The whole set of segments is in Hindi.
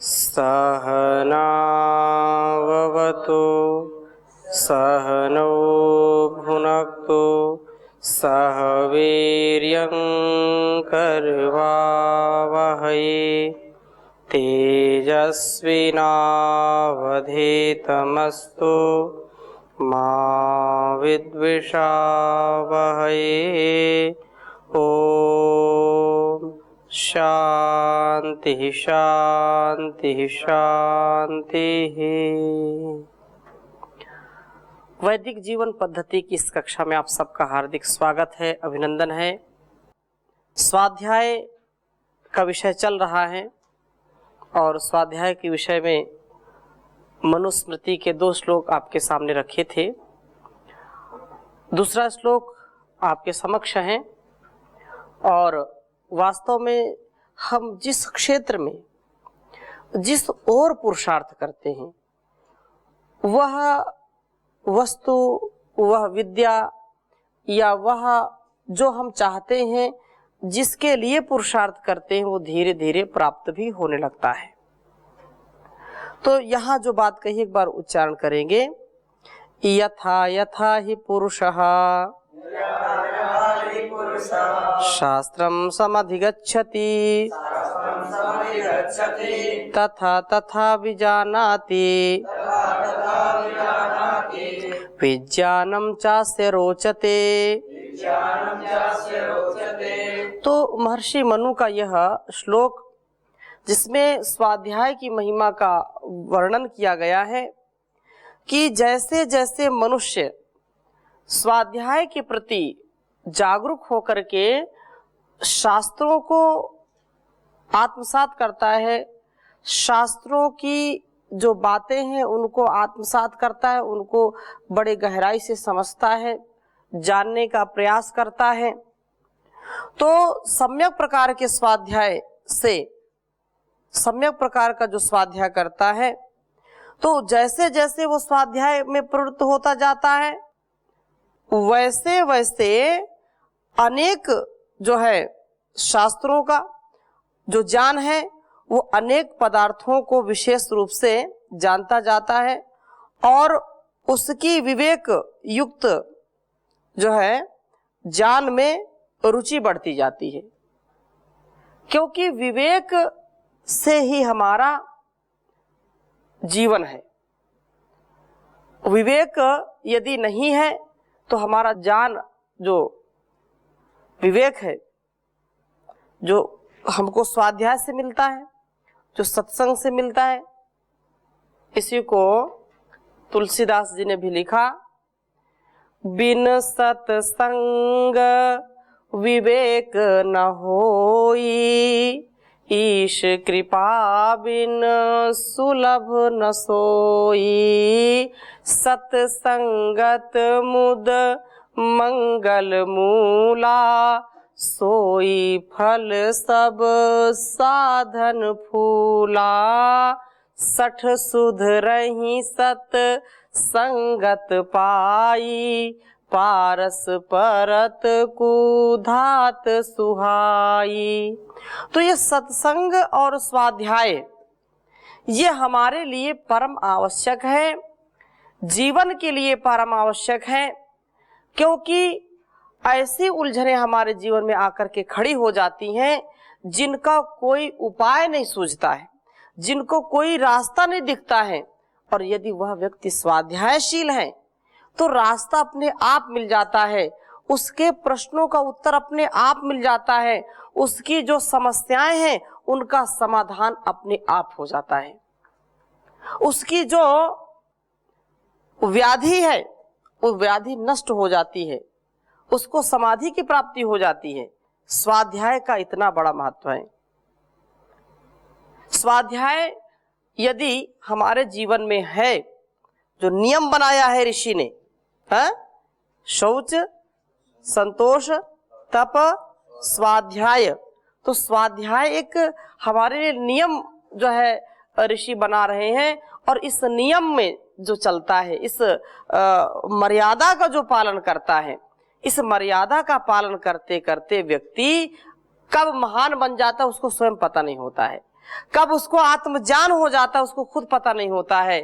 सहनाववतु सहनौ भुनक्तु सह वीर्यं करवावहै तेजस्विनावधीतमस्तु मा विद्विषावहै। ओम शांति शांति शांति। वैदिक जीवन पद्धति की इस कक्षा में आप सबका हार्दिक स्वागत है, अभिनंदन है। स्वाध्याय का विषय चल रहा है और स्वाध्याय के विषय में मनुस्मृति के 2 श्लोक आपके सामने रखे थे। दूसरा श्लोक आपके समक्ष है और वास्तव में हम जिस क्षेत्र में जिस ओर पुरुषार्थ करते हैं वह वस्तु, वह विद्या या वह जो हम चाहते हैं, जिसके लिए पुरुषार्थ करते हैं, वो धीरे धीरे प्राप्त भी होने लगता है। तो यहाँ जो बात कही एक बार उच्चारण करेंगे, यथा यथा हि पुरुषः शास्त्रं समधिगच्छति तथा तथा विजानाति विज्ञानं चास्य रोचते। तो महर्षि मनु का यह श्लोक, जिसमें स्वाध्याय की महिमा का वर्णन किया गया है कि जैसे जैसे मनुष्य स्वाध्याय के प्रति जागरूक होकर के शास्त्रों को आत्मसात करता है, शास्त्रों की जो बातें हैं उनको आत्मसात करता है, उनको बड़े गहराई से समझता है, जानने का प्रयास करता है, तो सम्यक प्रकार के स्वाध्याय से, सम्यक प्रकार का जो स्वाध्याय करता है, तो जैसे जैसे वो स्वाध्याय में प्रवृत्त होता जाता है वैसे वैसे अनेक जो है शास्त्रों का जो ज्ञान है वो अनेक पदार्थों को विशेष रूप से जानता जाता है और उसकी विवेक युक्त जो है ज्ञान में रुचि बढ़ती जाती है, क्योंकि विवेक से ही हमारा जीवन है। विवेक यदि नहीं है तो हमारा ज्ञान, जो विवेक है, जो हमको स्वाध्याय से मिलता है, जो सत्संग से मिलता है, इसी को तुलसीदास जी ने भी लिखा, बिन सत्संग विवेक न होई, ईश कृपा बिन सुलभ न सोई, सत्संगत मुद मंगल मूला, सोई फल सब साधन फूला, सठ सुध रही सत संगत पाई, पारस परत कुधात सुहाई। तो ये सत्संग और स्वाध्याय ये हमारे लिए परम आवश्यक है, जीवन के लिए परम आवश्यक है, क्योंकि ऐसी उलझनें हमारे जीवन में आकर के खड़ी हो जाती हैं जिनका कोई उपाय नहीं सूझता है, जिनको कोई रास्ता नहीं दिखता है। और यदि वह व्यक्ति स्वाध्यायशील है तो रास्ता अपने आप मिल जाता है, उसके प्रश्नों का उत्तर अपने आप मिल जाता है, उसकी जो समस्याएं हैं उनका समाधान अपने आप हो जाता है, उसकी जो व्याधि है वो व्याधि नष्ट हो जाती है, उसको समाधि की प्राप्ति हो जाती है। स्वाध्याय का इतना बड़ा महत्व है। स्वाध्याय यदि हमारे जीवन में है, जो नियम बनाया है ऋषि ने, शौच, संतोष, तप, स्वाध्याय, तो स्वाध्याय एक हमारे नियम जो है ऋषि बना रहे हैं और इस नियम में जो चलता है, इस मर्यादा का जो पालन करता है, इस मर्यादा का पालन करते करते व्यक्ति कब महान बन जाता है उसको स्वयं पता नहीं होता है। कब उसको आत्मज्ञान हो जाता है उसको खुद पता नहीं होता है।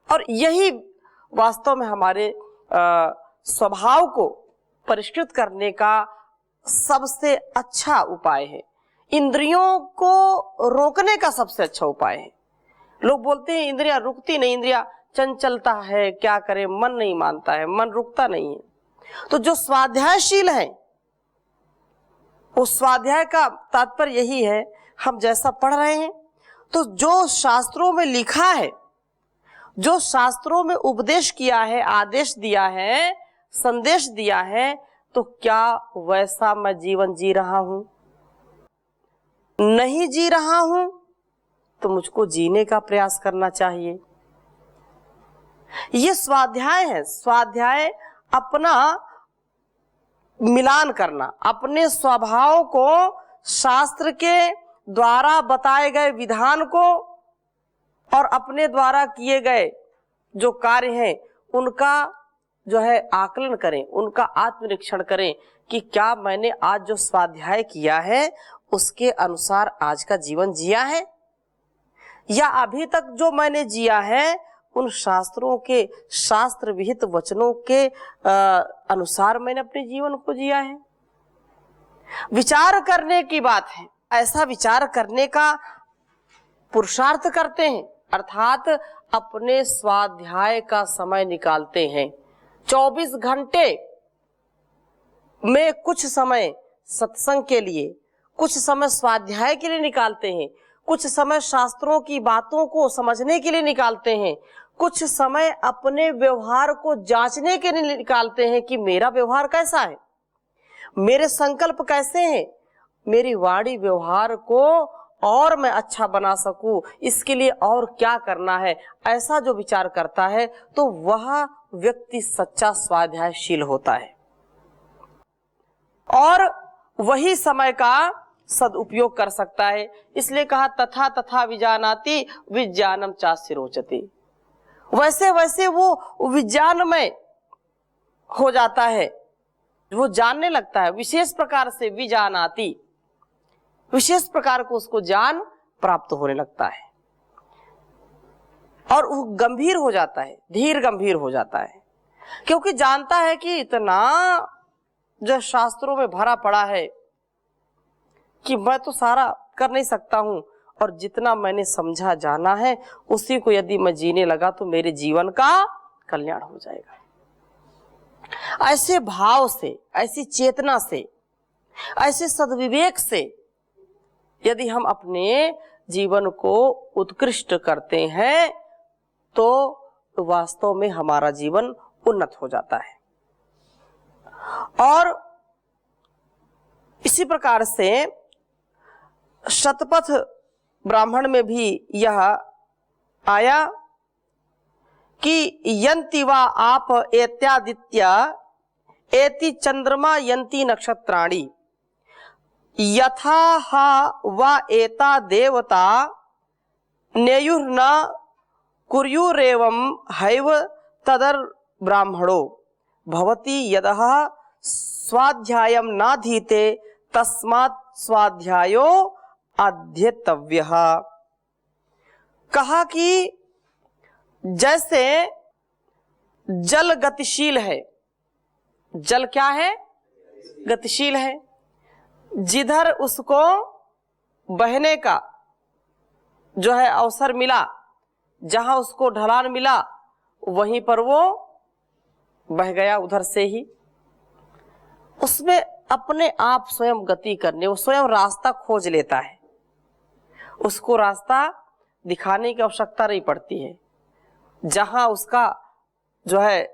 और यही वास्तव में हमारे स्वभाव को परिष्कृत करने का सबसे अच्छा उपाय है। इंद्रियों को रोकने का सबसे अच्छा उपाय है। लोग बोलते हैं इंद्रियां रुकती नहीं, इंद्रियां चंचलता है, क्या करे, मन नहीं मानता है, मन रुकता नहीं है। तो जो स्वाध्यायशील है, उस स्वाध्याय का तात्पर्य यही है, हम जैसा पढ़ रहे हैं तो जो शास्त्रों में लिखा है, जो शास्त्रों में उपदेश किया है, आदेश दिया है, संदेश दिया है, तो क्या वैसा मैं जीवन जी रहा हूं? नहीं जी रहा हूं तो मुझको जीने का प्रयास करना चाहिए। ये स्वाध्याय है। स्वाध्याय अपना मिलान करना, अपने स्वभाव को शास्त्र के द्वारा बताए गए विधान को और अपने द्वारा किए गए जो कार्य हैं उनका जो है आकलन करें, उनका आत्मनिरीक्षण करें कि क्या मैंने आज जो स्वाध्याय किया है उसके अनुसार आज का जीवन जिया है, या अभी तक जो मैंने जिया है उन शास्त्रों के शास्त्र विहित वचनों के अनुसार मैंने अपने जीवन को जिया है। विचार करने की बात है। ऐसा विचार करने का पुरुषार्थ करते हैं, अर्थात अपने स्वाध्याय का समय निकालते हैं। 24 घंटे में कुछ समय सत्संग के लिए, कुछ समय स्वाध्याय के लिए निकालते हैं, कुछ समय शास्त्रों की बातों को समझने के लिए निकालते हैं, कुछ समय अपने व्यवहार को जांचने के लिए निकालते हैं कि मेरा व्यवहार कैसा है, मेरे संकल्प कैसे हैं, मेरी वाणी व्यवहार को और मैं अच्छा बना सकूं, इसके लिए और क्या करना है। ऐसा जो विचार करता है तो वह व्यक्ति सच्चा स्वाध्यायशील होता है और वही समय का सदुपयोग कर सकता है। इसलिए कहा तथा तथा विजानाति विज्ञानम चास्य रोचते। वैसे वैसे वो विज्ञानमय हो जाता है, वो जानने लगता है, विशेष प्रकार से विजानाति, विशेष प्रकार को उसको ज्ञान प्राप्त होने लगता है और वो गंभीर हो जाता है, धीर गंभीर हो जाता है, क्योंकि जानता है कि इतना जो शास्त्रों में भरा पड़ा है कि मैं तो सारा कर नहीं सकता हूं और जितना मैंने समझा जाना है उसी को यदि मैं जीने लगा तो मेरे जीवन का कल्याण हो जाएगा। ऐसे भाव से, ऐसी चेतना से, ऐसे सद्विवेक से यदि हम अपने जीवन को उत्कृष्ट करते हैं तो वास्तव में हमारा जीवन उन्नत हो जाता है। और इसी प्रकार से शतपथ ब्राह्मण में भी यह आया कि यंति वा आप एत्यादित्य एति चंद्रमा यंति नक्षत्राणि यथा वा एता देवता नेयुर्न कुर्युरेवं हैव तदर ब्राह्मणो भवति यदः स्वाध्यायं नाधीते तस्मात् स्वाध्यायो अध्येतव्यः। कहा कि जैसे जल गतिशील है, जल क्या है? गतिशील है। जिधर उसको बहने का जो है अवसर मिला, जहां उसको ढलान मिला वहीं पर वो बह गया उधर से ही। उसमें अपने आप स्वयं गति करने, वो स्वयं रास्ता खोज लेता है, उसको रास्ता दिखाने की आवश्यकता नहीं पड़ती है। जहां उसका जो है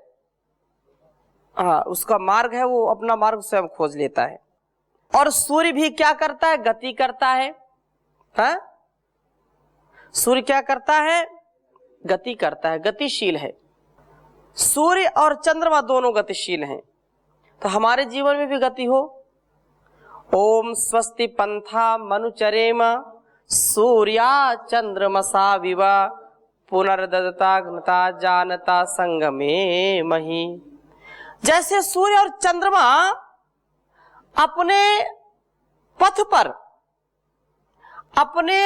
उसका मार्ग है वो अपना मार्ग स्वयं खोज लेता है। और सूर्य भी क्या करता है? गति करता है। सूर्य क्या करता है? गति करता है, गतिशील है। सूर्य और चंद्रमा दोनों गतिशील हैं। तो हमारे जीवन में भी गति हो। ओम स्वस्ति पंथा मनुचरेम सूर्या चंद्रमसा विवा पुनर्ददता घ्नता जानता संगमे मही। जैसे सूर्य और चंद्रमा अपने पथ पर, अपने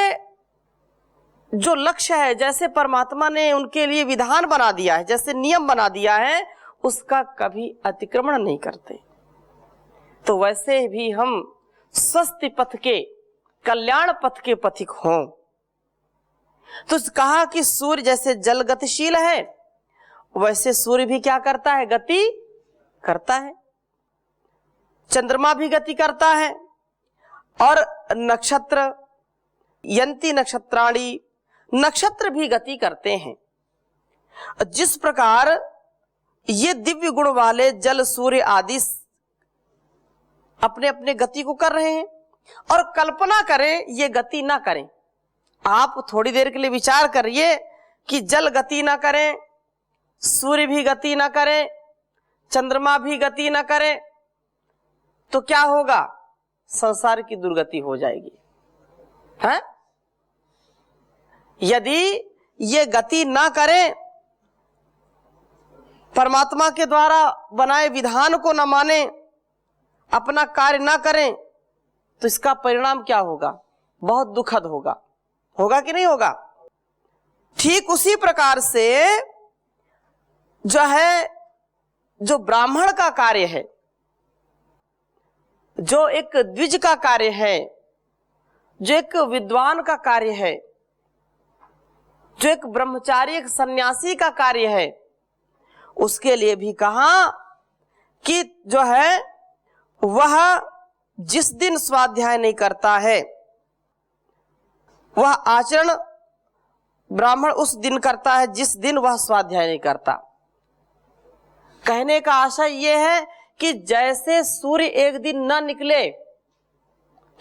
जो लक्ष्य है, जैसे परमात्मा ने उनके लिए विधान बना दिया है, जैसे नियम बना दिया है, उसका कभी अतिक्रमण नहीं करते। तो वैसे भी हम स्वस्थ पथ के, कल्याण पथ के पथिक हों। तो कहा कि सूर्य जैसे जल गतिशील है, वैसे सूर्य भी क्या करता है? गति करता है। चंद्रमा भी गति करता है, और नक्षत्र, यंती नक्षत्राणी, नक्षत्र भी गति करते हैं। जिस प्रकार ये दिव्य गुण वाले जल, सूर्य आदि अपने अपने गति को कर रहे हैं, और कल्पना करें ये गति ना करें। आप थोड़ी देर के लिए विचार करिए कि जल गति ना करें, सूर्य भी गति ना करें, चंद्रमा भी गति ना करें, तो क्या होगा? संसार की दुर्गति हो जाएगी, है? यदि ये गति ना करें, परमात्मा के द्वारा बनाए विधान को न माने, अपना कार्य ना करें, तो इसका परिणाम क्या होगा? बहुत दुखद होगा। होगा कि नहीं होगा? ठीक उसी प्रकार से जो है, जो ब्राह्मण का कार्य है, जो एक द्विज का कार्य है, जो एक विद्वान का कार्य है, जो एक ब्रह्मचारी, एक सन्यासी का कार्य है, उसके लिए भी कहा कि जो है वह जिस दिन स्वाध्याय नहीं करता है, वह आचरण ब्राह्मण उस दिन करता है जिस दिन वह स्वाध्याय नहीं करता। कहने का आशय यह है कि जैसे सूर्य एक दिन न निकले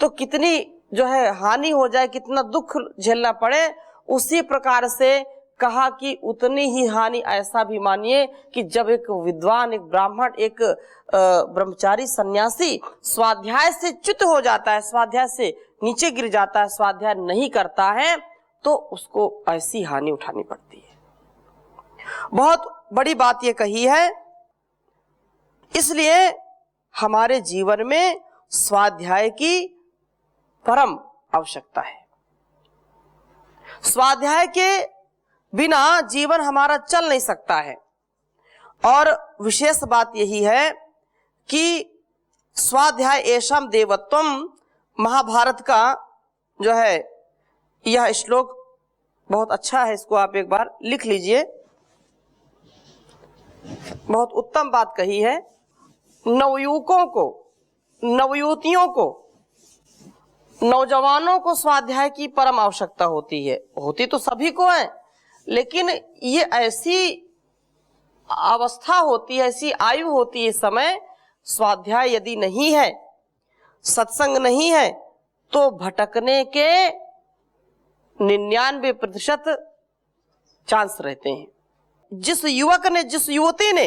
तो कितनी जो है हानि हो जाए, कितना दुख झेलना पड़े, उसी प्रकार से कहा कि उतनी ही हानि ऐसा भी मानिए कि जब एक विद्वान, एक ब्राह्मण, एक ब्रह्मचारी सन्यासी स्वाध्याय से च्युत हो जाता है, स्वाध्याय से नीचे गिर जाता है, स्वाध्याय नहीं करता है, तो उसको ऐसी हानि उठानी पड़ती है। बहुत बड़ी बात ये कही है। इसलिए हमारे जीवन में स्वाध्याय की परम आवश्यकता है। स्वाध्याय के बिना जीवन हमारा चल नहीं सकता है। और विशेष बात यही है कि स्वाध्याय एषाम देवत्वम, महाभारत का जो है यह श्लोक बहुत अच्छा है, इसको आप एक बार लिख लीजिए। बहुत उत्तम बात कही है। नवयुवकों को, नवयुवतियों को, नौजवानों को स्वाध्याय की परम आवश्यकता होती है। होती तो सभी को है, लेकिन ये ऐसी अवस्था होती है, ऐसी आयु होती है, समय स्वाध्याय यदि नहीं है, सत्संग नहीं है, तो भटकने के 99% चांस रहते हैं। जिस युवक ने, जिस युवती ने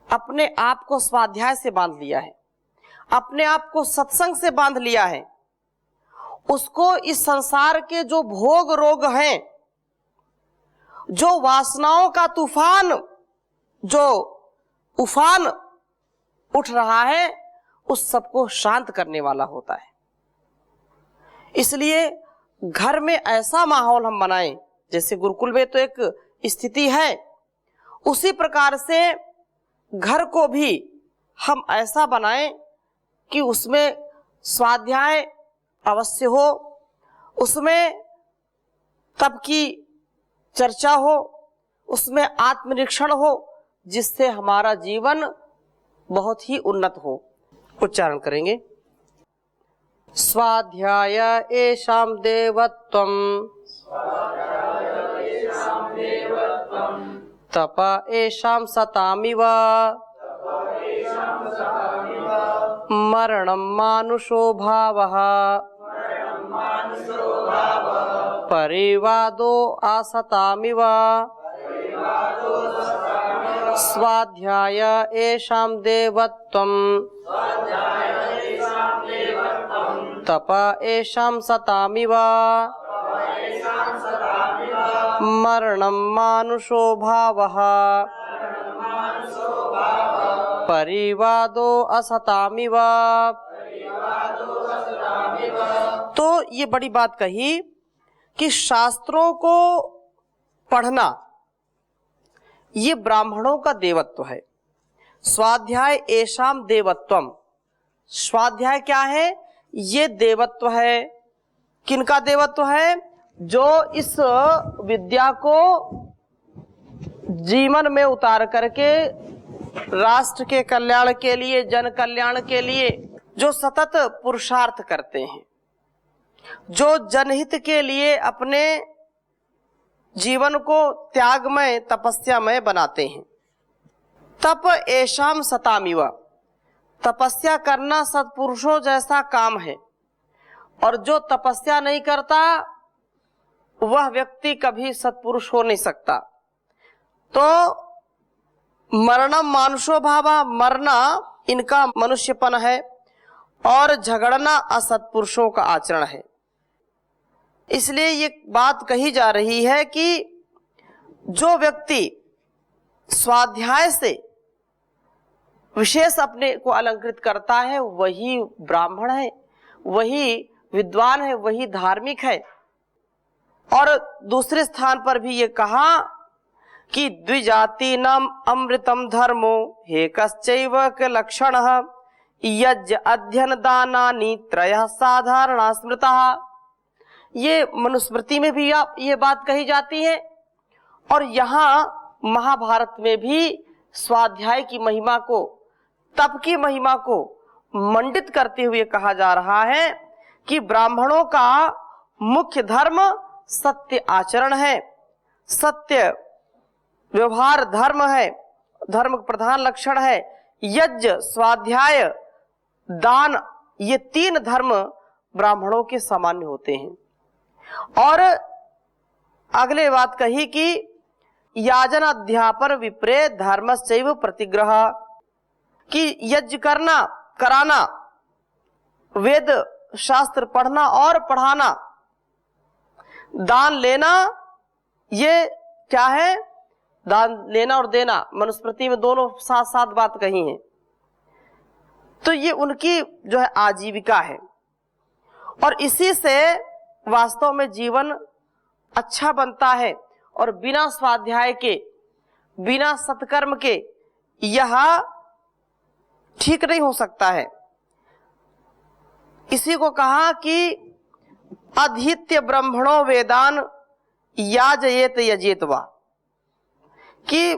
अपने आप को स्वाध्याय से बांध लिया है, अपने आप को सत्संग से बांध लिया है, उसको इस संसार के जो भोग रोग हैं, जो वासनाओं का तूफान, जो उफान उठ रहा है, उस सबको शांत करने वाला होता है। इसलिए घर में ऐसा माहौल हम बनाएं, जैसे गुरुकुल में तो एक स्थिति है, उसी प्रकार से घर को भी हम ऐसा बनाएं कि उसमें स्वाध्याय अवश्य हो, उसमें तब की चर्चा हो, उसमें आत्मनिरीक्षण हो, जिससे हमारा जीवन बहुत ही उन्नत हो। उच्चारण करेंगे। स्वाध्याय एषाम देवत्वम, तप एषाम सतामिव, मरणं मानुषो भावः, परिवादो असतामिव, स्वाध्याय एषाम देवत्वम, तप एषाम सतामिव, मरणं मानुषो भावः, परिवादो असतामिव। तो ये बड़ी बात कही कि शास्त्रों को पढ़ना ये ब्राह्मणों का देवत्व है। स्वाध्याय एषाम देवत्वम, स्वाध्याय क्या है? ये देवत्व है। किनका देवत्व है? जो इस विद्या को जीवन में उतार करके राष्ट्र के कल्याण के लिए, जन कल्याण के लिए जो सतत पुरुषार्थ करते हैं, जो जनहित के लिए अपने जीवन को त्यागमय तपस्यामय बनाते हैं। तप एषाम सतामिव, तपस्या करना सत्पुरुषों जैसा काम है। और जो तपस्या नहीं करता वह व्यक्ति कभी सत्पुरुष हो नहीं सकता। तो मरणम मानुषो भावा, मरना इनका मनुष्यपन है और झगड़ना असत्पुरुषों का आचरण है। इसलिए ये बात कही जा रही है कि जो व्यक्ति स्वाध्याय से विशेष अपने को अलंकृत करता है वही ब्राह्मण है, वही विद्वान है, वही धार्मिक है। और दूसरे स्थान पर भी ये कहा कि द्विजातीनाम अमृतम धर्मो हे कश्चैव लक्षणः यज्ञ अध्ययन दानानि त्रयः साधारणा स्मृतः। ये मनुस्मृति में भी ये बात कही जाती है और यहाँ महाभारत में भी स्वाध्याय की महिमा को, तप की महिमा को मंडित करते हुए कहा जा रहा है कि ब्राह्मणों का मुख्य धर्म सत्य आचरण है, सत्य व्यवहार धर्म है, धर्म का प्रधान लक्षण है। यज्ञ, स्वाध्याय, दान, ये तीन धर्म ब्राह्मणों के सामान्य होते हैं। और अगले बात कही कि याजन अध्यापन विप्रे धर्मश्चैव प्रतिग्रह, कि यज्ञ करना, कराना, वेद शास्त्र पढ़ना और पढ़ाना, दान लेना, ये क्या है? दान लेना और देना, मनुस्मृति में दोनों साथ साथ बात कही है। तो ये उनकी जो है आजीविका है और इसी से वास्तव में जीवन अच्छा बनता है। और बिना स्वाध्याय के, बिना सत्कर्म के यह ठीक नहीं हो सकता है। इसी को कहा कि अधीत्य ब्रह्मणो वेदान याजयेत यजेत वा, कि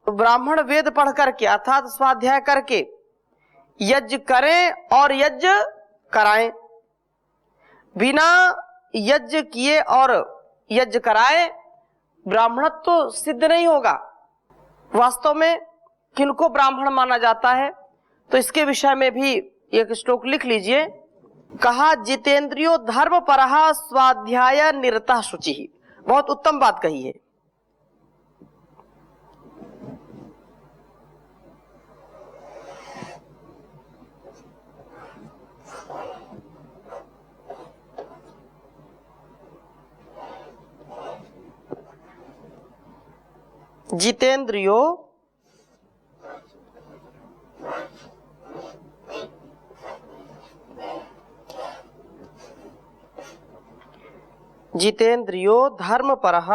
ब्राह्मण वेद पढ़ करके अर्थात स्वाध्याय करके यज्ञ करें और यज्ञ कराएं। बिना यज्ञ किए और यज्ञ कराए ब्राह्मणत्व तो सिद्ध नहीं होगा। वास्तव में किनको ब्राह्मण माना जाता है? तो इसके विषय में भी एक श्लोक लिख लीजिए। कहा जितेंद्रियो धर्म परः स्वाध्याय निरतः शुचिः। बहुत उत्तम बात कही है। जितेंद्रियो जितेंद्रियो धर्म परः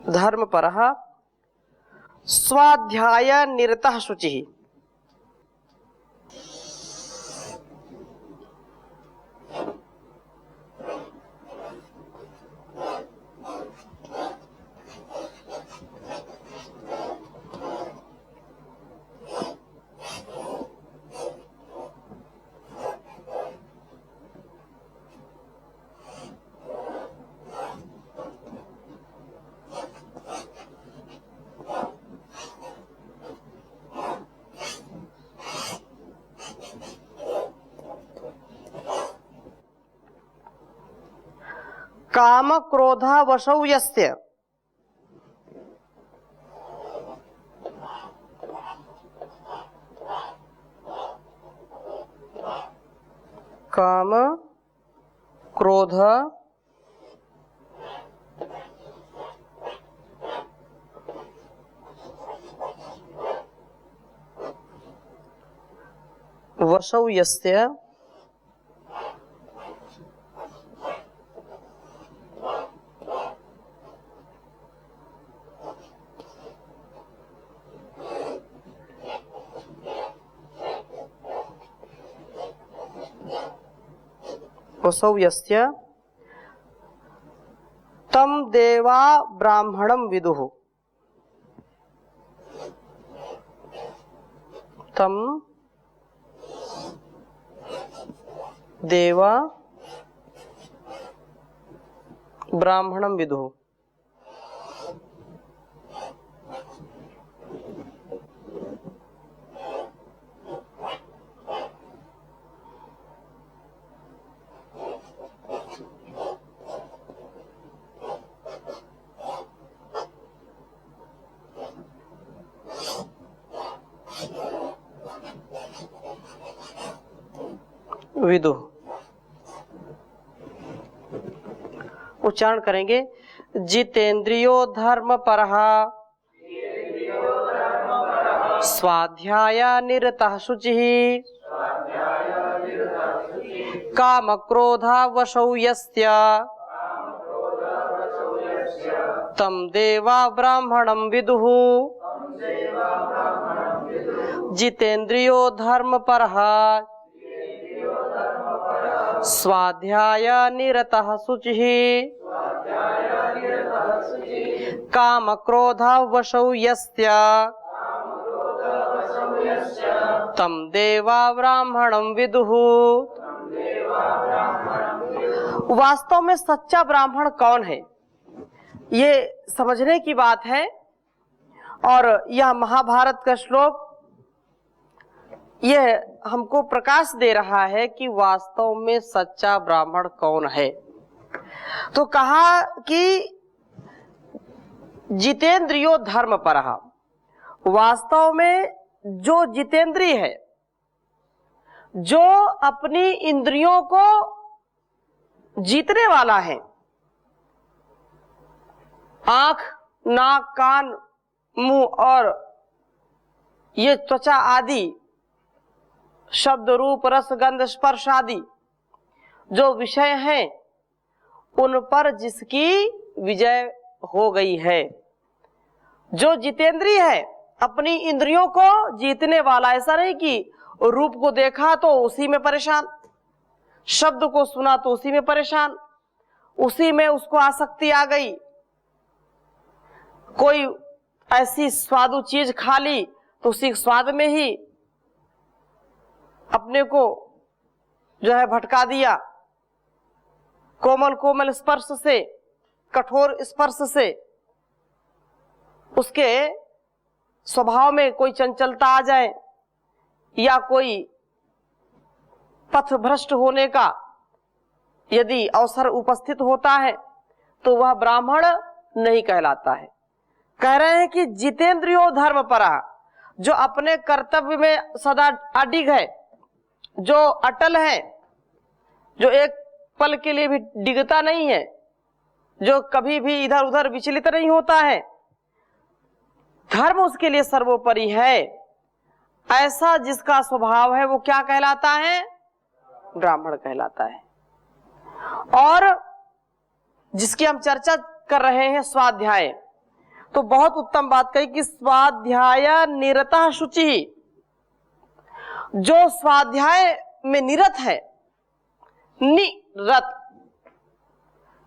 धर्म परः स्वाध्याय निरतः शुचिः। काम क्रोधा वशौ यस्य काम क्रोध वशौ यस्य तम देवा ब्राह्मणं विदुः। तम देवा ब्राह्मणं विदुः। विदु उच्चारण करेंगे। जितेंद्रियो धर्म परः स्वाध्याय निरतः शुचिः काम क्रोधा वशौ यस्य तम देवा ब्राह्मणं विदुः। जितेंद्रियो धर्म परः स्वाध्याय निरतः शुचिः काम क्रोध वशौ यस्य तम देवा ब्राह्मणं विदुः। वास्तव में सच्चा ब्राह्मण कौन है, ये समझने की बात है। और यह महाभारत का श्लोक यह हमको प्रकाश दे रहा है कि वास्तव में सच्चा ब्राह्मण कौन है। तो कहा कि जितेंद्रियो धर्म परः, वास्तव में जो जितेंद्रिय है, जो अपनी इंद्रियों को जीतने वाला है, आंख नाक कान मुंह और ये त्वचा आदि शब्द रूप रस गंध स्पर्श आदि जो विषय हैं, उन पर जिसकी विजय हो गई है, जो जितेंद्रिय है, अपनी इंद्रियों को जीतने वाला। ऐसा नहीं कि रूप को देखा तो उसी में परेशान, शब्द को सुना तो उसी में परेशान, उसी में उसको आसक्ति आ गई, कोई ऐसी स्वादु चीज खा ली तो उसी स्वाद में ही अपने को जो है भटका दिया। कोमल कोमल स्पर्श से, कठोर स्पर्श से उसके स्वभाव में कोई चंचलता आ जाए या कोई पथ भ्रष्ट होने का यदि अवसर उपस्थित होता है तो वह ब्राह्मण नहीं कहलाता है। कह रहे हैं कि जितेंद्रियो धर्म परः, जो अपने कर्तव्य में सदा अडिग है, जो अटल है, जो एक पल के लिए भी डिगता नहीं है, जो कभी भी इधर उधर विचलित नहीं होता है, धर्म उसके लिए सर्वोपरि है, ऐसा जिसका स्वभाव है वो क्या कहलाता है? ब्राह्मण कहलाता है। और जिसकी हम चर्चा कर रहे हैं स्वाध्याय, तो बहुत उत्तम बात कही कि स्वाध्याय निरतः शुचि, जो स्वाध्याय में निरत है, निरत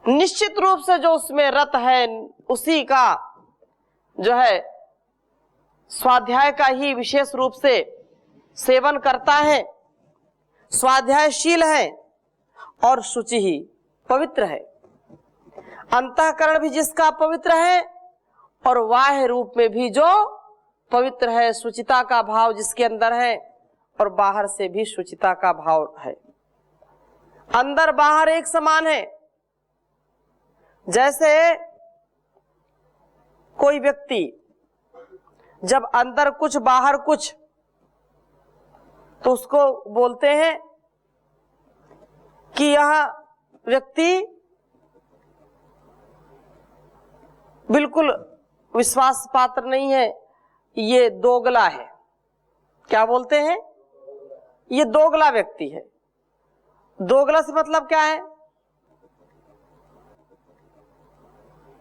निश्चित रूप से जो उसमें रत है, उसी का जो है स्वाध्याय का ही विशेष रूप से सेवन करता है, स्वाध्यायशील है और शुचि ही पवित्र है। अंतःकरण भी जिसका पवित्र है और बाह्य रूप में भी जो पवित्र है, शुचिता का भाव जिसके अंदर है और बाहर से भी शुचिता का भाव है, अंदर बाहर एक समान है। जैसे कोई व्यक्ति जब अंदर कुछ बाहर कुछ, तो उसको बोलते हैं कि यह व्यक्ति बिल्कुल विश्वास पात्र नहीं है, ये दोगला है। क्या बोलते हैं? ये दोगला व्यक्ति है। दोगला से मतलब क्या है?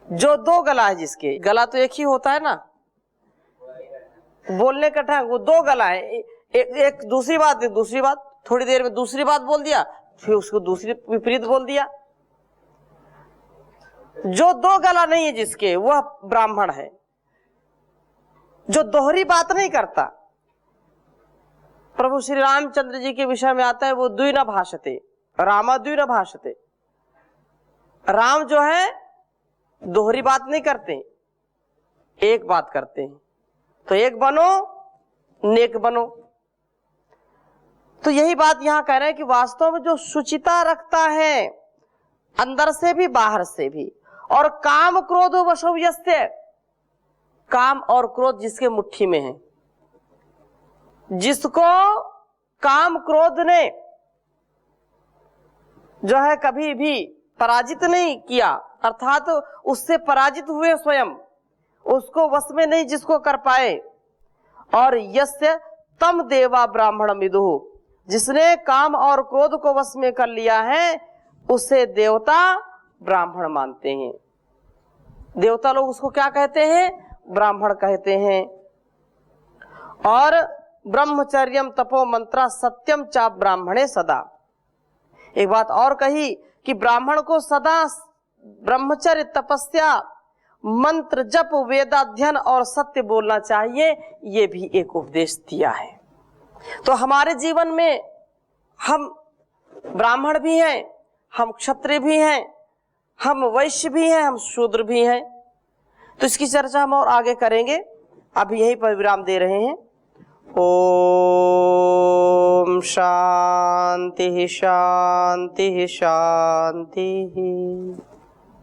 जो दो गला है, जिसके गला तो एक ही होता है ना, बोलने का ढंग, वो दो गला है। एक दूसरी बात थोड़ी देर में दूसरी बात बोल दिया, फिर उसको दूसरी विपरीत बोल दिया। जो दो गला नहीं है जिसके, वह ब्राह्मण है। जो दोहरी बात नहीं करता। प्रभु श्री रामचंद्र जी के विषय में आता है, वो द्विन भाषते, रामा द्विन भाषते। राम जो है दोहरी बात नहीं करते, एक बात करते हैं। तो एक बनो नेक बनो। तो यही बात यहां कह रहे हैं कि वास्तव में जो शुचिता रखता है अंदर से भी बाहर से भी, और काम क्रोध वशो यस्य, काम और क्रोध जिसके मुट्ठी में है, जिसको काम क्रोध ने जो है कभी भी पराजित नहीं किया, अर्थात उससे पराजित हुए स्वयं, उसको वश में नहीं जिसको कर पाए। और यस्य तम देवा ब्राह्मण विदुः, जिसने काम और क्रोध को वश में कर लिया है, उसे देवता ब्राह्मण मानते हैं। देवता लोग उसको क्या कहते हैं? ब्राह्मण कहते हैं। और ब्रह्मचर्यम तपो मंत्रा सत्यम चा ब्राह्मणे सदा। एक बात और कही कि ब्राह्मण को सदा ब्रह्मचर्य, तपस्या, मंत्र जप, वेदाध्ययन और सत्य बोलना चाहिए। ये भी एक उपदेश दिया है। तो हमारे जीवन में हम ब्राह्मण भी हैं, हम क्षत्रिय भी हैं, हम वैश्य भी हैं, हम शूद्र भी हैं। तो इसकी चर्चा हम और आगे करेंगे। अभी यहीं पर विराम दे रहे हैं। ओम शांति शांति शांति।